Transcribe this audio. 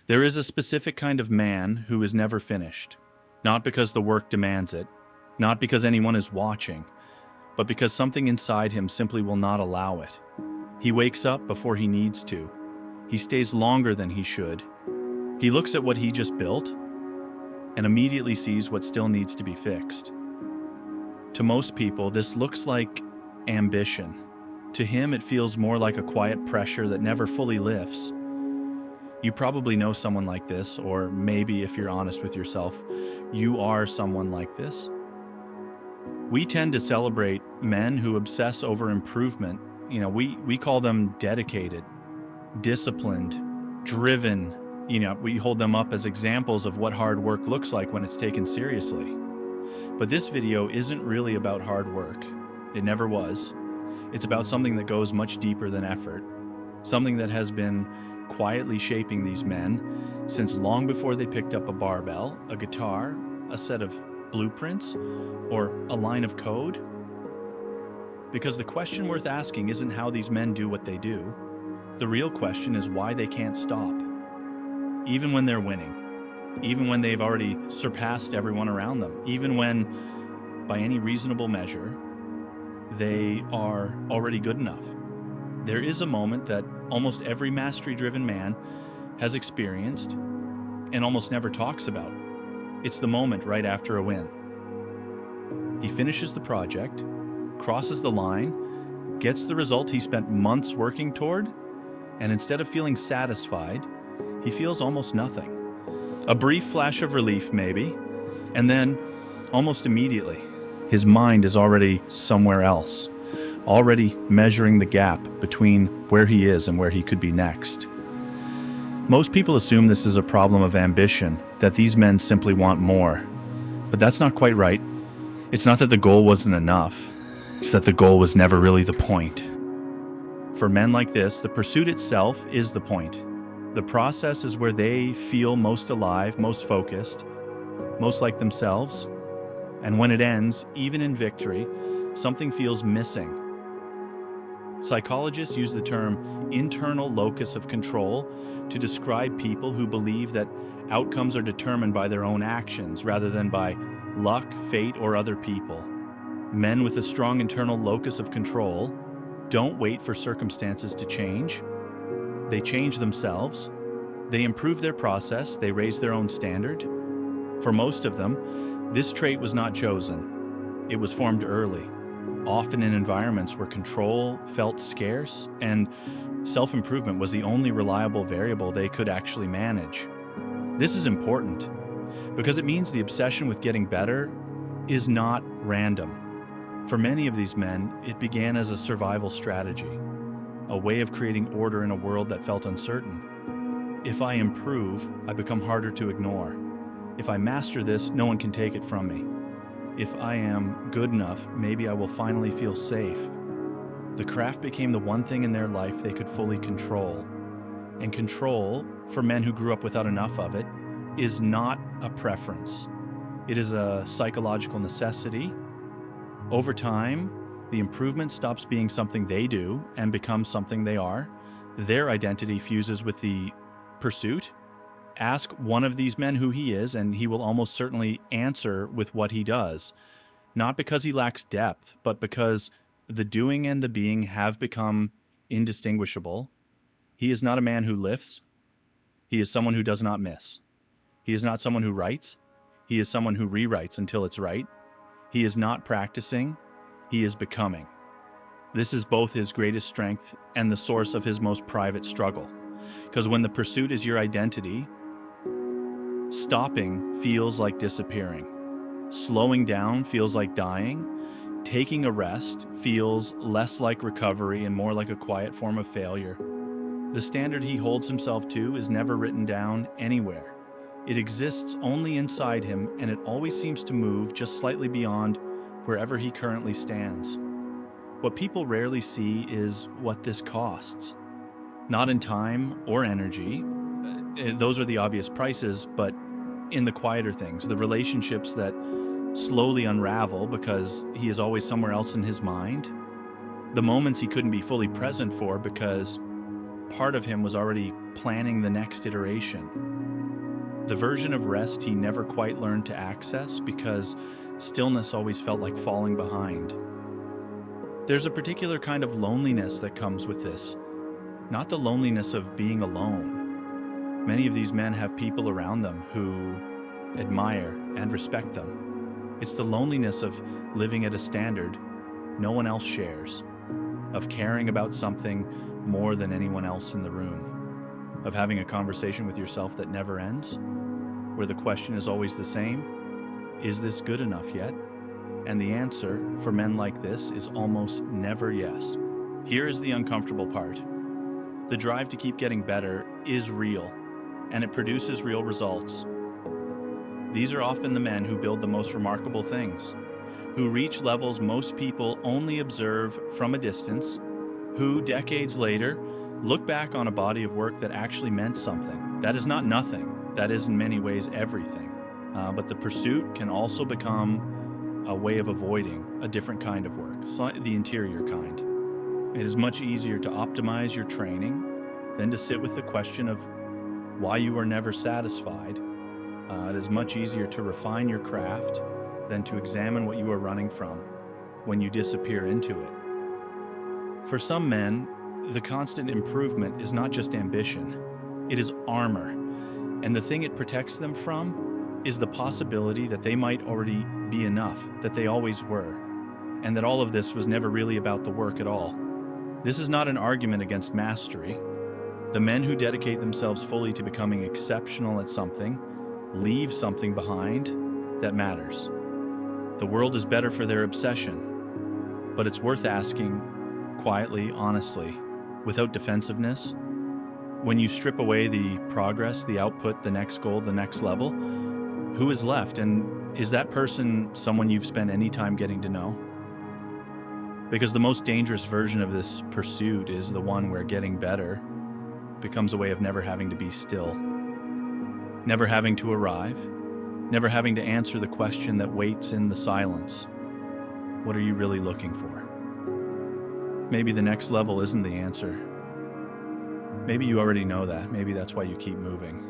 There is a specific kind of man who is never finished, not because the work demands it, not because anyone is watching, but because something inside him simply will not allow it. He wakes up before he needs to. He stays longer than he should. He looks at what he just built and immediately sees what still needs to be fixed. To most people, this looks like ambition. To him, it feels more like a quiet pressure that never fully lifts. You probably know someone like this, or maybe if you're honest with yourself, you are someone like this. We tend to celebrate men who obsess over improvement. We call them dedicated, disciplined, driven. We hold them up as examples of what hard work looks like when it's taken seriously. But this video isn't really about hard work. It never was. It's about something that goes much deeper than effort, something that has been quietly shaping these men since long before they picked up a barbell, a guitar, a set of blueprints, or a line of code. Because the question worth asking isn't how these men do what they do. The real question is why they can't stop. Even when they're winning, even when they've already surpassed everyone around them, even when, by any reasonable measure, they are already good enough. There is a moment that almost every mastery-driven man has experienced and almost never talks about. It's the moment right after a win. He finishes the project, crosses the line, gets the result he spent months working toward, and instead of feeling satisfied, he feels almost nothing. A brief flash of relief, maybe, and then, almost immediately, his mind is already somewhere else, already measuring the gap between where he is and where he could be next. Most people assume this is a problem of ambition, that these men simply want more. But that's not quite right. It's not that the goal wasn't enough. It's that the goal was never really the point. For men like this, the pursuit itself is the point. The process is where they feel most alive, most focused, most like themselves. And when it ends, even in victory, something feels missing. Psychologists use the term internal locus of control to describe people who believe that outcomes are determined by their own actions rather than by luck, fate, or other people. Men with a strong internal locus of control don't wait for circumstances to change. They change themselves. They improve their process. They raise their own standard. For most of them, this trait was not chosen. It was formed early, often in environments where control felt scarce and self-improvement was the only reliable variable they could actually manage. This is important because it means the obsession with getting better is not random. For many of these men, it began as a survival strategy, a way of creating order in a world that felt uncertain. If I improve, I become harder to ignore. If I master this, no one can take it from me. If I am good enough, maybe I will finally feel safe. The craft became the one thing in their life they could fully control. And control, for men who grew up without enough of it, is not a preference. It is a psychological necessity. Over time, the improvement stops being something they do and becomes something they are. Their identity fuses with the pursuit. Ask one of these men who he is, and he will almost certainly answer with what he does. Not because he lacks depth, but because the doing and the being have become indistinguishable. He is not a man who lifts. He is someone who does not miss. He is not someone who writes. He is someone who rewrites until it's right. He is not practicing. He is becoming. This is both his greatest strength and the source of his most private struggle. Because when the pursuit is your identity, stopping feels like disappearing. Slowing down feels like dying. Taking a rest feels less like recovery and more like a quiet form of failure. The standard he holds himself to is never written down anywhere. It exists only inside him, and it always seems to move just slightly beyond wherever he currently stands. What people rarely see is what this costs. Not in time or energy. Those are the obvious prices, but in the quieter things, the relationships that slowly unravel because he is always somewhere else in his mind, the moments he couldn't be fully present for because part of him was already planning the next iteration. The version of rest he never quite learned to access because stillness always felt like falling behind. There's a particular kind of loneliness that comes with this, not the loneliness of being alone. Many of these men have people around them who admire and respect them. It's the loneliness of living at a standard no one else shares, of caring about something more than anyone else in the room, of having a conversation with yourself that never ends, where the question is always the same: is this good enough yet? And the answer for men like this is almost never yes. Here is the uncomfortable part. The drive to keep getting better is real, and it produces real results. These are often the men who build the most remarkable things, who reach levels most people only observe from a distance, who decades later look back on a body of work that actually meant something. That is not nothing. That is in many ways everything. But the pursuit can also become a way of avoiding a different kind of work, so the interior kind. It is much easier to optimize your training than to sit with the question of why you are never satisfied. It is much easier to refine your craft than to examine what you are running from when you disappear into it. For some men, the constant improvement is not just ambition, it is armor, and the thing it protects them from is the possibility that they might already be enough, that they always were, and that all of this was never really about the work at all. This is not an argument against mastery. The men who dedicate themselves fully to becoming exceptional at something leave something behind that matters. The world is better for their obsession, but it's worth asking, quietly, honestly, without defensiveness, when you strip away the progress, the output, the next goal, the next level, who is left? And is that person someone you've spent any time getting to know? Because the most dangerous version of this pursuit is the one where getting better becomes a way of never having to be still, never having to arrive, never having to answer the question that waits in the silence. What are you really looking for? Maybe the next level isn't the answer. Maybe you already know that. Maybe that's why you keep moving.